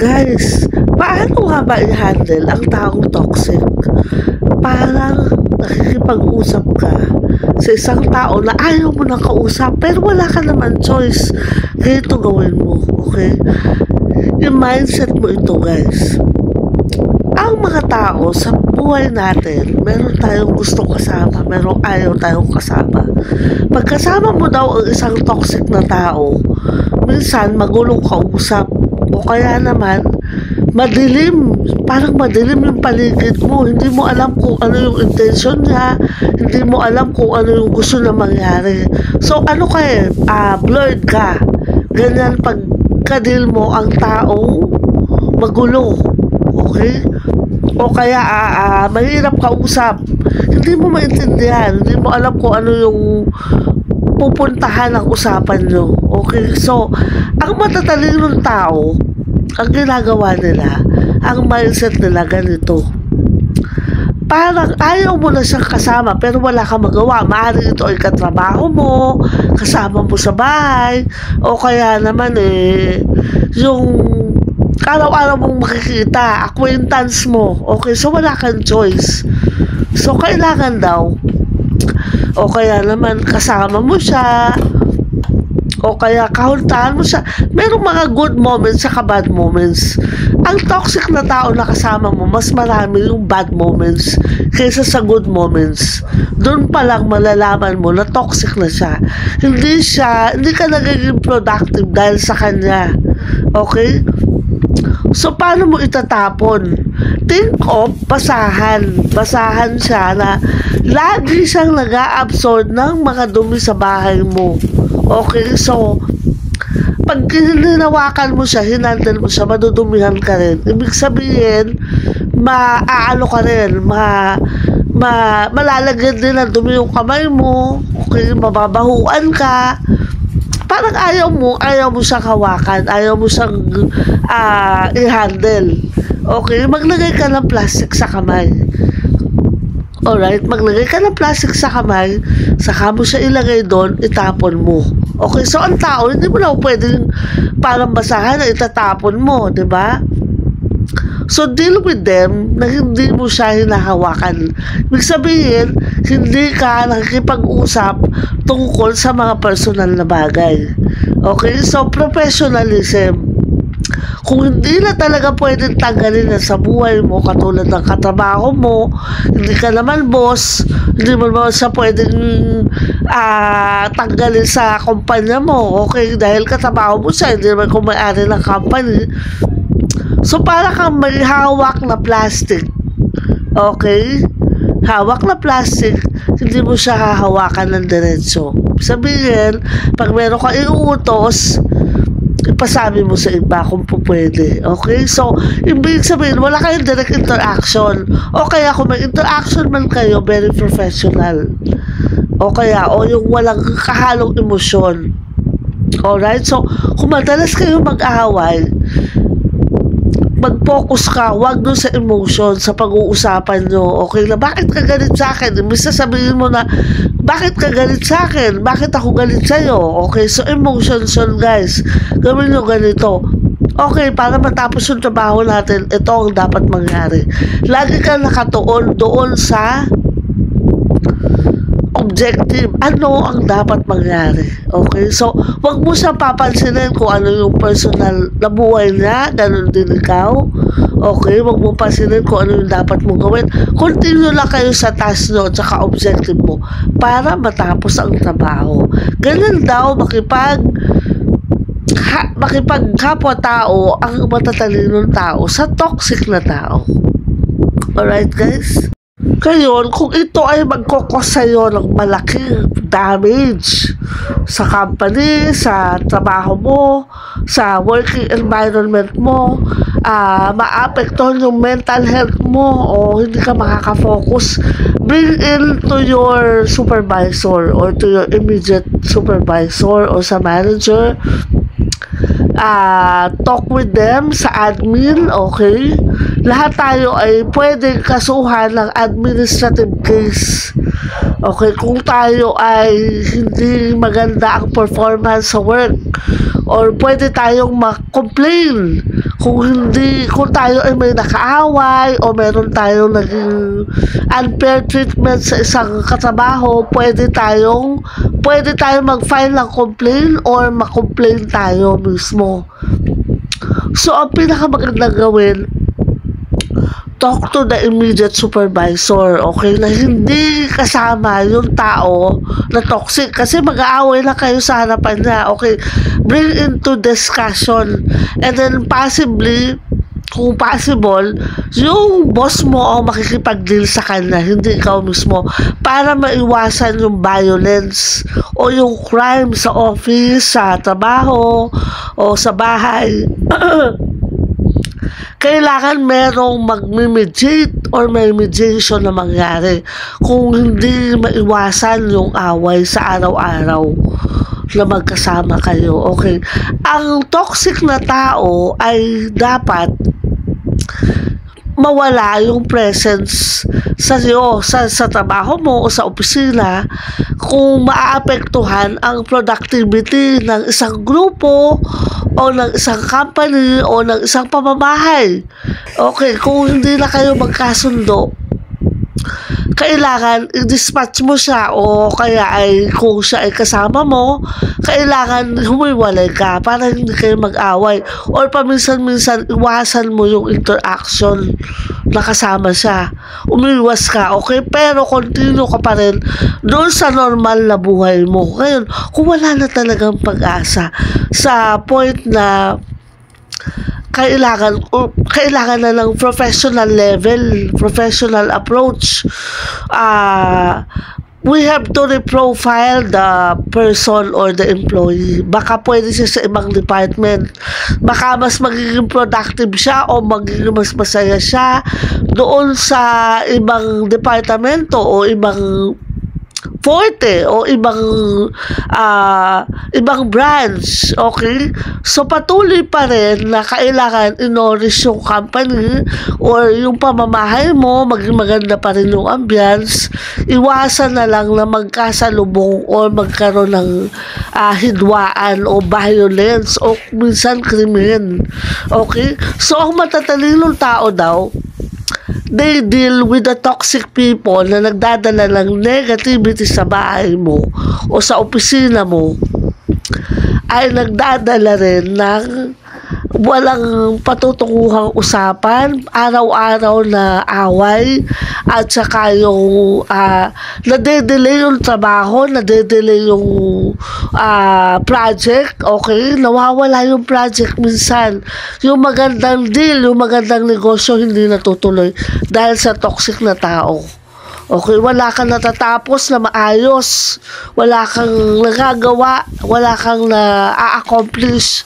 Guys, paano nga ba i-handle ang taong toxic? Parang nakikipag-usap ka sa isang tao na ayaw mo nang kausap pero wala ka naman choice. Kaya ito gawin mo, okay? Yung mindset mo ito, guys. Ang mga tao sa buhay natin, meron tayong gusto kasama, meron ayaw tayong kasama. Pagkasama mo daw ang isang toxic na tao, minsan magulong kausap o kaya naman madilim, parang madilim yung paligid mo, hindi mo alam kung ano yung intention niya, hindi mo alam kung ano yung gusto na mangyari. So ano ka blurred ka, ganyan pagkadil mo ang taong magulo, okay? O kaya mahirap kausap, hindi mo maintindihan, hindi mo alam kung ano yung pupuntahan ng usapan nyo. Okay, so ang matatalinong tao, ang ginagawa nila, ang mindset nila ganito. Parang ayaw mo na siyang kasama pero wala kang magawa. Maaaring ito ay katrabaho mo, kasama mo sa bahay, o kaya naman yung araw-araw mong makikita, acquaintance mo. Okay, so wala kang choice. So kailangan daw, o kaya naman kasama mo siya, o kaya kahuntahan mo siya. Merong mga good moments sa bad moments. Ang toxic na tao na kasama mo, mas marami yung bad moments kaysa sa good moments. Doon pa lang malalaman mo na toxic na siya. Hindi ka nagiging productive dahil sa kanya. Okay? So, paano mo itatapon? Think of basahan. Basahan siya na lagi siyang nag-a-absorb ng mga dumi sa bahay mo. Okay, so pag hinawakan mo siya, hinandal mo siya, madudumihan ka rin. Ibig sabihin, maaano ka rin, malalagyan din ng dumi yung kamay mo, okay, mababahuan ka. Parang ayaw mo siyang hawakan, ayaw mo siyang i-handle. Okay, maglagay ka ng plastic sa kamay. Alright, maglagay ka ng plastic sa kamay, saka mo siya ilagay doon, itapon mo. Okay, so ang tao, hindi mo na pwedeng parang basahan na itatapon mo, di ba? So, deal with them na hindi mo siya hinahawakan. Ibig sabihin, hindi ka nakikipag-usap tungkol sa mga personal na bagay. Okay, so professionalism. Kung hindi na talaga pwedeng tanggalin na sa buhay mo, katulad ng katrabaho mo, hindi ka naman boss, hindi mo naman siya pwedeng tanggalin sa kumpanya mo, okay, dahil katrabaho mo siya, hindi naman kumay-ari ng company. So, para kang may hawak na plastic, okay, hawak na plastic, hindi mo siya hahawakan ng diretso. Sabihin, pag meron ka iuutos, ipasabi mo sa iba kung pwede. Okay? So, ibig sabihin, wala kayong direct interaction. O kaya kung may interaction man kayo, very professional. O kaya, yung walang kahalong emosyon. Alright? So, kung madalas kayo mag-aaway, mag-focus ka, wag doon sa emotion, sa pag-uusapan nyo. Okay na, bakit ka galit sa akin? Imbis na sabihin mo na, bakit ka galit sa akin? Bakit ako galit sa'yo? Okay, so emotions yun, guys. Gawin nyo ganito. Okay, para matapos yung trabaho natin, ito ang dapat mangyari. Lagi ka nakatuon doon sa objective. Ano ang dapat mangyari? Okay? So, wag mo siya papansinin kung ano yung personal na buhay niya. Ganun din ikaw. Okay? Wag mo pansinin kung ano yung dapat mong gawin. Continue lang kayo sa task nyo at saka objective mo para matapos ang trabaho. Ganun daw, makipagkapwa-tao ang matatalinong tao sa toxic na tao. Alright, guys? Ngayon, kung ito ay magkukos sa'yo ng malaking damage sa company, sa trabaho mo, sa working environment mo, maapektuhan yung mental health mo o hindi ka makaka-focus, bring in to your supervisor or to your immediate supervisor or sa manager. Talk with them sa admin, okay? Lahat tayo ay pwedeng kasuhan ng administrative case. Okay, kung tayo ay hindi maganda ang performance sa work, or pwede tayong mag-complain kung tayo ay may nakaaway o meron tayong naging unfair treatment sa isang katrabaho, pwede tayong mag-file ng complaint or mag-complain tayo mismo. So, ang pinakamagandang gawin, talk to the immediate supervisor, okay, na hindi kasama yung tao na toxic, kasi mag-aaway lang kayo sa harapan niya, okay, bring into discussion, and then possibly, kung possible, yung boss mo ang makikipag-deal sa kanya, hindi ikaw mismo, para maiwasan yung violence o yung crime sa office, sa trabaho, o sa bahay. Kailangan merong mag-mediate or may mediation na mangyari kung hindi maiwasan yung away sa araw-araw na magkasama kayo. Okay. Ang toxic na tao ay dapat mawala yung presence sa trabaho mo o sa opisina kung maaapektuhan ang productivity ng isang grupo o ng isang company o ng isang pamamahay. Okay, kung hindi na kayo magkasundo, kailangan i-dispatch mo siya, o kaya ay kung siya ay kasama mo, kailangan humiwalay ka para hindi kayo mag-away, or paminsan-minsan iwasan mo yung interaction na kasama siya, umiwas ka, okay, pero continue ka pa rin doon sa normal na buhay mo. Ngayon, kung wala na talagang pag-asa sa point na kailangan na ng professional level, professional approach, we have to reprofile the person or the employee. Baka pwede siya sa ibang department, baka mas magiging productive siya o magiging mas masaya siya doon sa ibang departamento o ibang forte o ibang branch, okay? So patuloy pa rin na kailangan in-nourish yung company or yung pamamahay mo, maging maganda pa rin yung ambience. Iwasan na lang na magkasalubong o magkaroon ng hidwaan o violence o minsan krimen, okay? So ang matatalinong tao daw, they deal with the toxic people na nagdadala ng negativity sa bahay mo o sa opisina mo, ay nagdadala rin ng walang patutunguhang usapan, araw-araw na away, at saka yung nade-delay yung trabaho, nade-delay yung project, okay? Nawawala yung project minsan. Yung magandang deal, yung magandang negosyo hindi natutuloy dahil sa toxic na tao. Okay, wala kang natatapos na maayos, wala kang nagagawa, wala kang na-accomplish.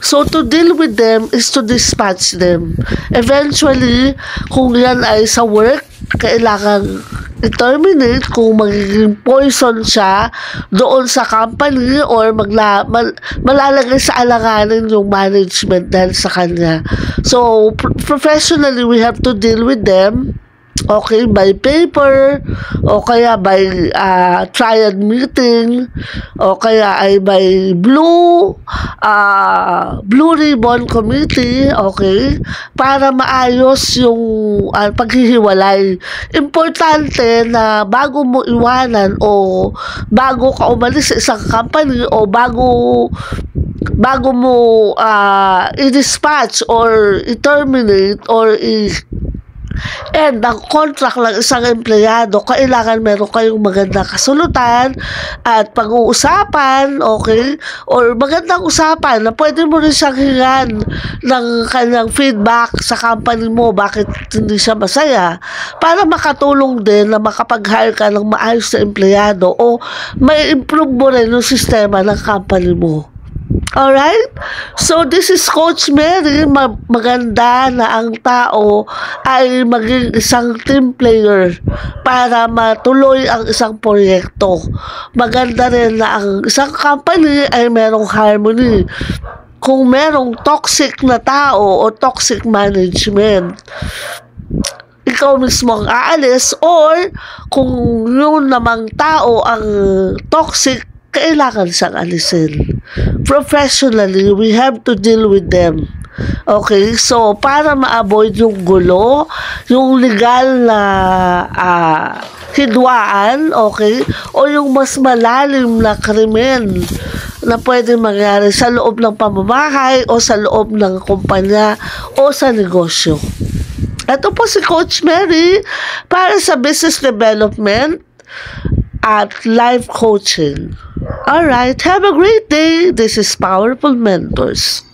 So, to deal with them is to dispatch them. Eventually, kung yan ay sa work, kailangan i-terminate kung magiging poison siya doon sa company or malalagay sa alanganin yung management dahil sa kanya. So, professionally, we have to deal with them, okay, by paper, o kaya by triad meeting, o kaya ay by blue ribbon committee, okay, para maayos yung paghihiwalay. Importante na bago mo iwanan o bago ka umalis sa isang company o bago mo i-dispatch or i-terminate or and ang contract ng isang empleyado, kailangan meron kayong magandang kasulutan at pag-uusapan, okay? Or magandang usapan na pwede mo rin siyang hingan ng kanyang feedback sa company mo, bakit hindi siya masaya, para makatulong din na makapag-hire ka ng maayos na empleyado o may improve mo rin yung sistema ng company mo. Alright? So, this is Coach Mary. Maganda na ang tao ay maging isang team player para matuloy ang isang proyekto. Maganda rin na ang isang company ay merong harmony. Kung merong toxic na tao o toxic management, ikaw mismo ang aalis, or kung yun namang tao ang toxic, kailangan siyang alisin. Professionally, we have to deal with them. Okay, so para ma-avoid yung gulo, yung legal na hidwaan, okay, o yung mas malalim na krimen na pwede mangyari sa loob ng pamamahay o sa loob ng kumpanya o sa negosyo. Ito po si Coach Mary para sa business development at life coaching. Alright, have a great day. This is Powerful Mentors.